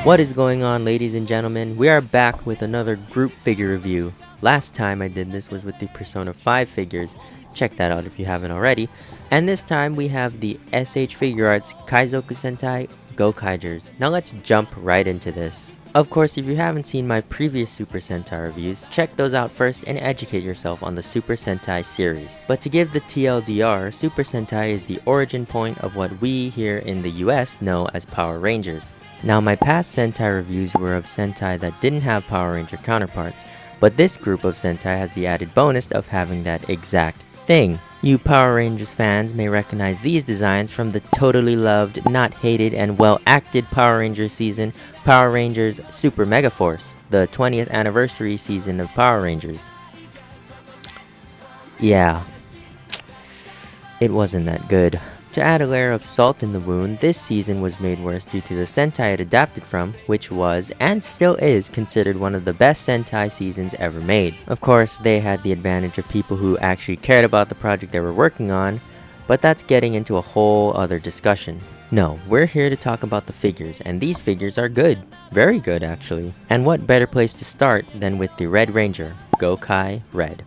What is going on, ladies and gentlemen? We are back with another group figure review. Last time I did this was with the Persona 5 figures. Check that out if you haven't already. And this time we have the SH Figuarts Kaizoku Sentai Gokaigers. Now let's jump right into this. Of course, if you haven't seen my previous Super Sentai reviews, check those out first and educate yourself on the Super Sentai series. But to give the TLDR, Super Sentai is the origin point of what we here in the US know as Power Rangers. Now, my past Sentai reviews were of Sentai that didn't have Power Ranger counterparts, but this group of Sentai has the added bonus of having that exact thing. You Power Rangers fans may recognize these designs from the totally loved, not hated, and well-acted Power Rangers season, Power Rangers Super Mega Force, the 20th anniversary season of Power Rangers. Yeah, it wasn't that good. To add a layer of salt in the wound, this season was made worse due to the Sentai it adapted from, which was, and still is, considered one of the best Sentai seasons ever made. Of course, they had the advantage of people who actually cared about the project they were working on, but that's getting into a whole other discussion. No, we're here to talk about the figures, and these figures are good. Very good, actually. And what better place to start than with the Red Ranger, Gokai Red.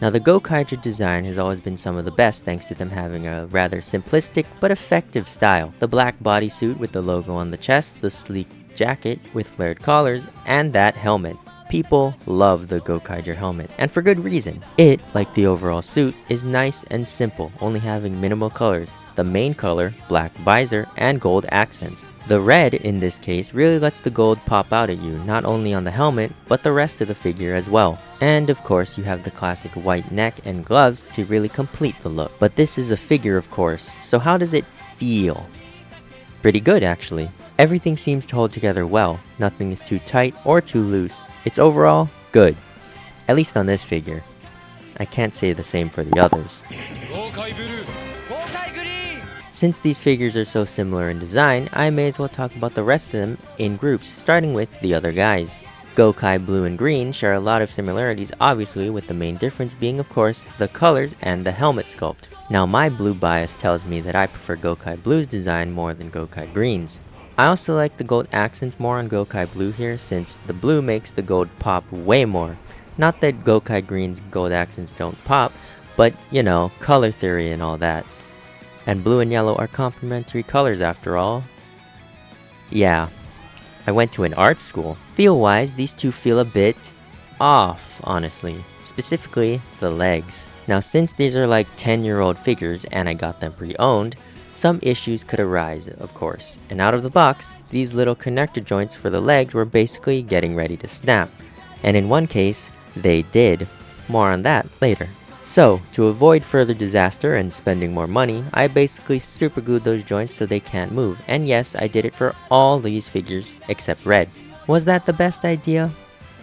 Now, the Gokaiger design has always been some of the best thanks to them having a rather simplistic but effective style. The black bodysuit with the logo on the chest, the sleek jacket with flared collars, and that helmet. People love the Gokaiger helmet, and for good reason. It, like the overall suit, is nice and simple, only having minimal colors. The main color, black visor, and gold accents. The red, in this case, really lets the gold pop out at you, not only on the helmet, but the rest of the figure as well. And of course, you have the classic white neck and gloves to really complete the look. But this is a figure, of course, so how does it feel? Pretty good, actually. Everything seems to hold together well. Nothing is too tight or too loose. It's overall good. At least on this figure. I can't say the same for the others. Since these figures are so similar in design, I may as well talk about the rest of them in groups, starting with the other guys. Gokai Blue and Green share a lot of similarities, obviously, with the main difference being, of course, the colors and the helmet sculpt. Now, my blue bias tells me that I prefer Gokai Blue's design more than Gokai Green's. I also like the gold accents more on Gokai Blue here, since the blue makes the gold pop way more. Not that Gokai Green's gold accents don't pop, but, you know, color theory and all that. And blue and yellow are complementary colors after all. Yeah, I went to an art school. Feel-wise, these two feel a bit off, honestly. Specifically, the legs. Now, since these are like 10-year-old figures and I got them pre-owned, some issues could arise, of course. And out of the box, these little connector joints for the legs were basically getting ready to snap. And in one case, they did. More on that later. So, to avoid further disaster and spending more money, I basically superglued those joints so they can't move. And yes, I did it for all these figures except Red. Was that the best idea?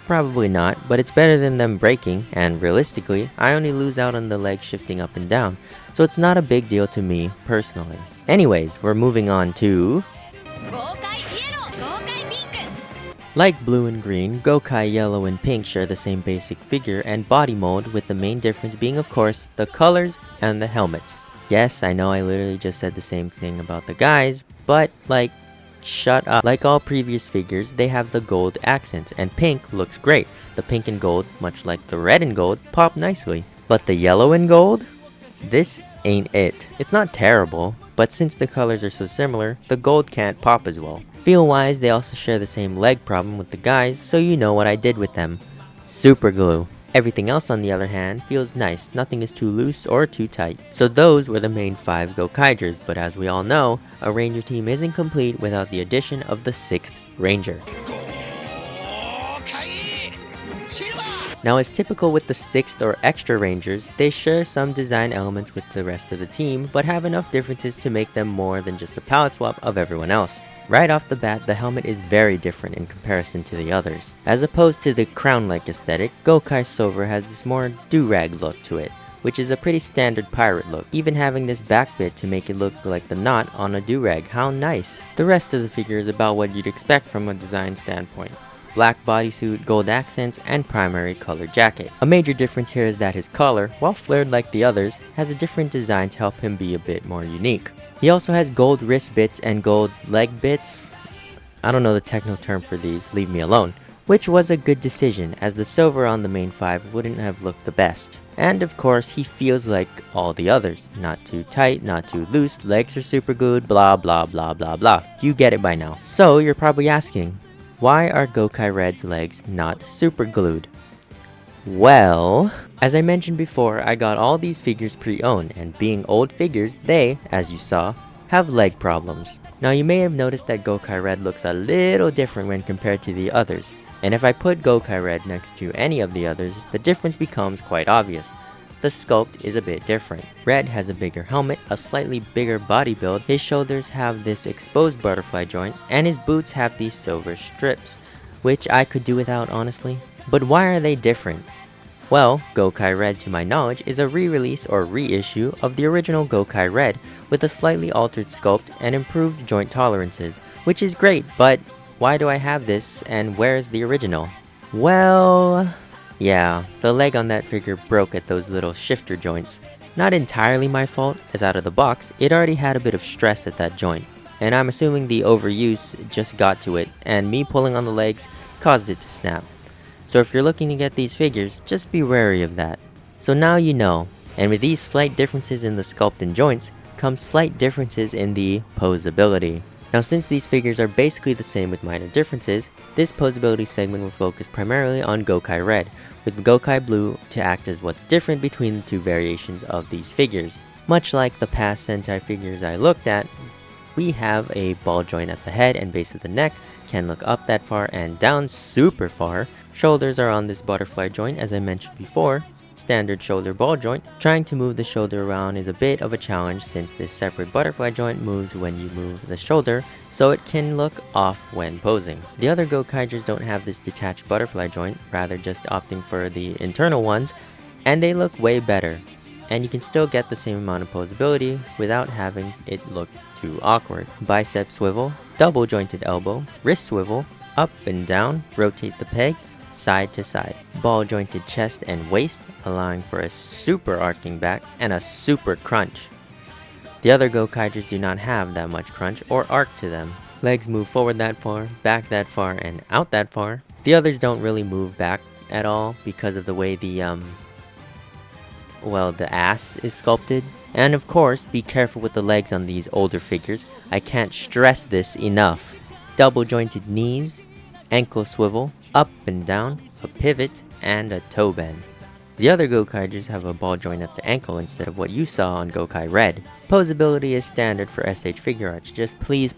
Probably not, but it's better than them breaking, and realistically, I only lose out on the legs shifting up and down, so it's not a big deal to me personally. Anyways, we're moving on to... Like Blue and Green, Gokai Yellow and Pink share the same basic figure and body mold, with the main difference being, of course, the colors and the helmets. Yes, I know I literally just said the same thing about the guys, but like, shut up. Like all previous figures, they have the gold accents, and pink looks great. The pink and gold, much like the red and gold, pop nicely. But the yellow and gold? This ain't it. It's not terrible, but since the colors are so similar, the gold can't pop as well. Feel-wise, they also share the same leg problem with the guys, so you know what I did with them. Super glue. Everything else, on the other hand, feels nice. Nothing is too loose or too tight. So those were the main 5 Gokaigers, but as we all know, a Ranger team isn't complete without the addition of the 6th Ranger. Now, as typical with the 6th or extra Rangers, they share some design elements with the rest of the team, but have enough differences to make them more than just a palette swap of everyone else. Right off the bat, the helmet is very different in comparison to the others. As opposed to the crown-like aesthetic, Gokai Silver has this more do-rag look to it, which is a pretty standard pirate look, even having this back bit to make it look like the knot on a do-rag. How nice! The rest of the figure is about what you'd expect from a design standpoint. Black bodysuit, gold accents, and primary colored jacket. A major difference here is that his collar, while flared like the others, has a different design to help him be a bit more unique. He also has gold wrist bits and gold leg bits. I don't know the technical term for these, leave me alone. Which was a good decision, as the silver on the main 5 wouldn't have looked the best. And of course, he feels like all the others. Not too tight, not too loose, legs are super glued, blah blah blah blah blah. You get it by now. So you're probably asking, why are Gokai Red's legs not super glued? Well, as I mentioned before, I got all these figures pre-owned, and being old figures, they, as you saw, have leg problems. Now you may have noticed that Gokai Red looks a little different when compared to the others. And if I put Gokai Red next to any of the others, the difference becomes quite obvious. The sculpt is a bit different. Red has a bigger helmet, a slightly bigger body build, his shoulders have this exposed butterfly joint, and his boots have these silver strips, which I could do without honestly. But why are they different? Well, Gokai Red to my knowledge is a re-release or reissue of the original Gokai Red with a slightly altered sculpt and improved joint tolerances, which is great, but why do I have this, and where's the original? Well, yeah, the leg on that figure broke at those little shifter joints. Not entirely my fault, as out of the box, it already had a bit of stress at that joint, and I'm assuming the overuse just got to it, and me pulling on the legs caused it to snap. So if you're looking to get these figures, just be wary of that. So now you know, and with these slight differences in the sculpt and joints, come slight differences in the posability. Now since these figures are basically the same with minor differences, this posability segment will focus primarily on Gokai Red, with Gokai Blue to act as what's different between the two variations of these figures. Much like the past Sentai figures I looked at, we have a ball joint at the head and base of the neck, can look up that far and down super far. Shoulders are on this butterfly joint as I mentioned before. Standard shoulder ball joint. Trying to move the shoulder around is a bit of a challenge since this separate butterfly joint moves when you move the shoulder, so it can look off when posing. The other Gokaigers don't have this detached butterfly joint, rather just opting for the internal ones, and they look way better. And you can still get the same amount of posability without having it look too awkward. Bicep swivel, double jointed elbow, wrist swivel, up and down, rotate the peg, side to side. Ball jointed chest and waist, allowing for a super arcing back and a super crunch. The other Gokaigers do not have that much crunch or arc to them. Legs move forward that far, back that far, and out that far. The others don't really move back at all because of the way the ass is sculpted. And of course, be careful with the legs on these older figures. I can't stress this enough. Double jointed knees, ankle swivel, up and down, a pivot, and a toe bend. The other Gokaigers have a ball joint at the ankle instead of what you saw on Gokai Red. Posability is standard for SH Figuarts, just please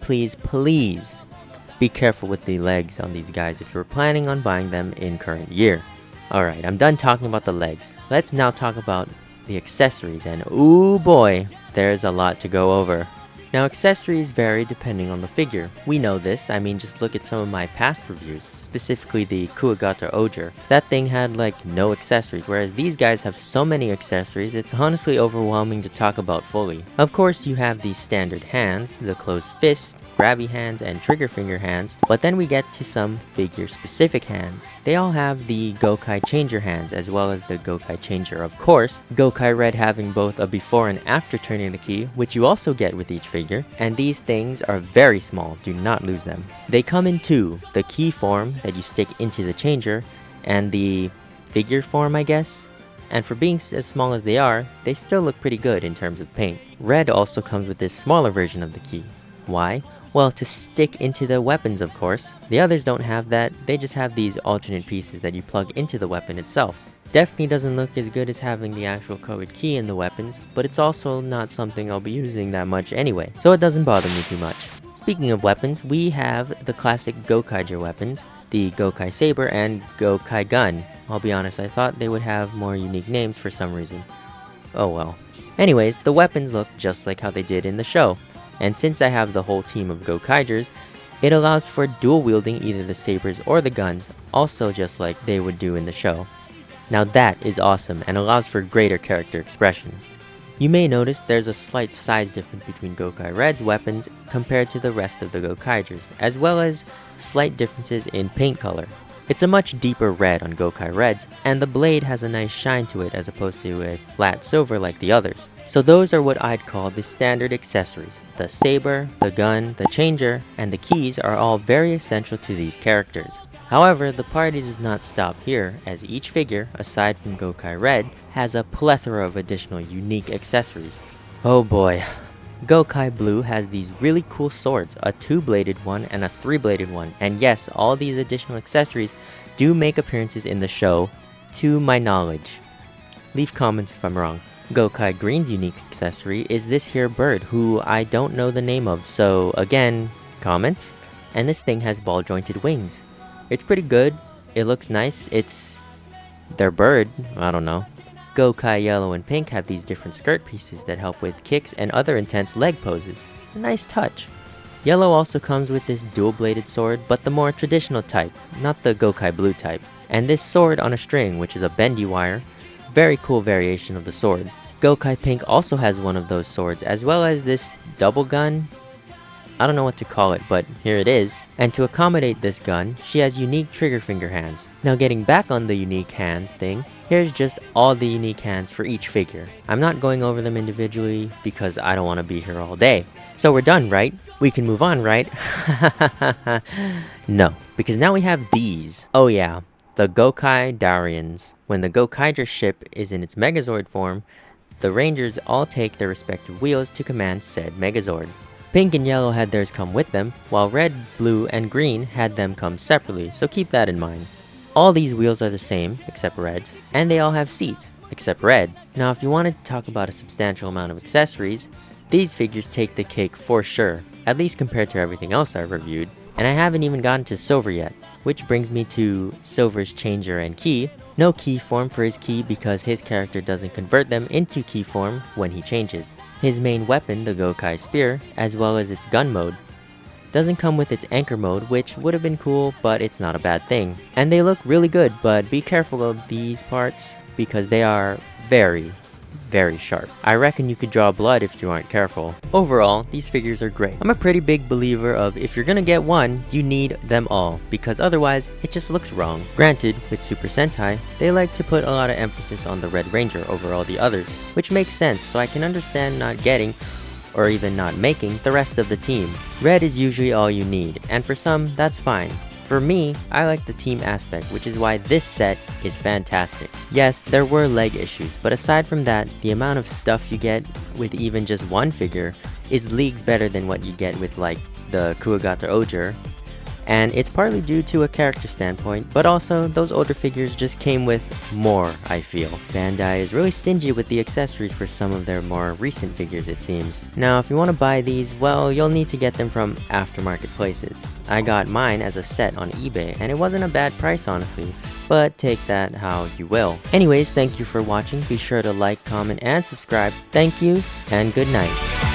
be careful with the legs on these guys if you're planning on buying them in current year. Alright, I'm done talking about the legs. Let's now talk about the accessories, and ooh boy, there's a lot to go over. Now accessories vary depending on the figure. We know this, I mean just look at some of my past reviews, specifically the Kuwagata Oger. That thing had like no accessories, whereas these guys have so many accessories it's honestly overwhelming to talk about fully. Of course you have the standard hands, the closed fist, grabby hands, and trigger finger hands, but then we get to some figure specific hands. They all have the Gokai Changer hands as well as the Gokai Changer of course, Gokai Red having both a before and after turning the key, which you also get with each figure, and these things are very small, do not lose them. They come in two, the key form that you stick into the changer, and the figure form I guess. And for being as small as they are, they still look pretty good in terms of paint. Red also comes with this smaller version of the key. Why? Well, to stick into the weapons of course. The others don't have that, they just have these alternate pieces that you plug into the weapon itself. Definitely doesn't look as good as having the actual colored key in the weapons, but it's also not something I'll be using that much anyway, so it doesn't bother me too much. Speaking of weapons, we have the classic Gokaiger weapons, the Gokai Saber and Gokai Gun. I'll be honest, I thought they would have more unique names for some reason. Oh well. Anyways, the weapons look just like how they did in the show. And since I have the whole team of Gokaigers, it allows for dual wielding either the sabers or the guns, also just like they would do in the show. Now that is awesome and allows for greater character expression. You may notice there's a slight size difference between Gokai Red's weapons compared to the rest of the Gokaigers, as well as slight differences in paint color. It's a much deeper red on Gokai Red's, and the blade has a nice shine to it as opposed to a flat silver like the others. So those are what I'd call the standard accessories. The saber, the gun, the changer, and the keys are all very essential to these characters. However, the party does not stop here, as each figure, aside from Gokai Red, has a plethora of additional unique accessories. Oh boy. Gokai Blue has these really cool swords, a 2-bladed one and a 3-bladed one, and yes, all these additional accessories do make appearances in the show, to my knowledge. Leave comments if I'm wrong. Gokai Green's unique accessory is this here bird, who I don't know the name of, so again, comments? And this thing has ball-jointed wings. It's pretty good, it looks nice, it's their bird, I don't know. Gokai Yellow and Pink have these different skirt pieces that help with kicks and other intense leg poses. A nice touch. Yellow also comes with this dual-bladed sword, but the more traditional type, not the Gokai Blue type. And this sword on a string, which is a bendy wire. Very cool variation of the sword. Gokai Pink also has one of those swords, as well as this double gun. I don't know what to call it, but here it is. And to accommodate this gun, she has unique trigger finger hands. Now getting back on the unique hands thing, here's just all the unique hands for each figure. I'm not going over them individually because I don't want to be here all day. So we're done, right? We can move on, right? No, because now we have these. Oh yeah, the Gokai Darians. When the Gokaiger ship is in its Megazord form, the Rangers all take their respective wheels to command said Megazord. Pink and Yellow had theirs come with them, while Red, Blue, and Green had them come separately, so keep that in mind. All these wheels are the same, except Red's, and they all have seats, except Red. Now if you wanted to talk about a substantial amount of accessories, these figures take the cake for sure, at least compared to everything else I've reviewed. And I haven't even gotten to Silver yet, which brings me to Silver's changer and key. No key form for his key because his character doesn't convert them into key form when he changes. His main weapon, the Gokai Spear, as well as its gun mode, doesn't come with its anchor mode, which would have been cool, but it's not a bad thing. And they look really good, but be careful of these parts because they are very sharp. I reckon you could draw blood if you aren't careful. Overall, these figures are great. I'm a pretty big believer of if you're gonna get one, you need them all, because otherwise, it just looks wrong. Granted, with Super Sentai, they like to put a lot of emphasis on the Red Ranger over all the others, which makes sense, so I can understand not getting, or even not making, the rest of the team. Red is usually all you need, and for some, that's fine. For me, I like the team aspect, which is why this set is fantastic. Yes, there were leg issues, but aside from that, the amount of stuff you get with even just one figure is leagues better than what you get with like the Kuwagata Oger. And it's partly due to a character standpoint, but also those older figures just came with more, I feel. Bandai is really stingy with the accessories for some of their more recent figures, it seems. Now, if you want to buy these, well, you'll need to get them from aftermarket places. I got mine as a set on eBay, and it wasn't a bad price honestly, but take that how you will. Anyways, thank you for watching. Be sure to like, comment, and subscribe. Thank you, and good night.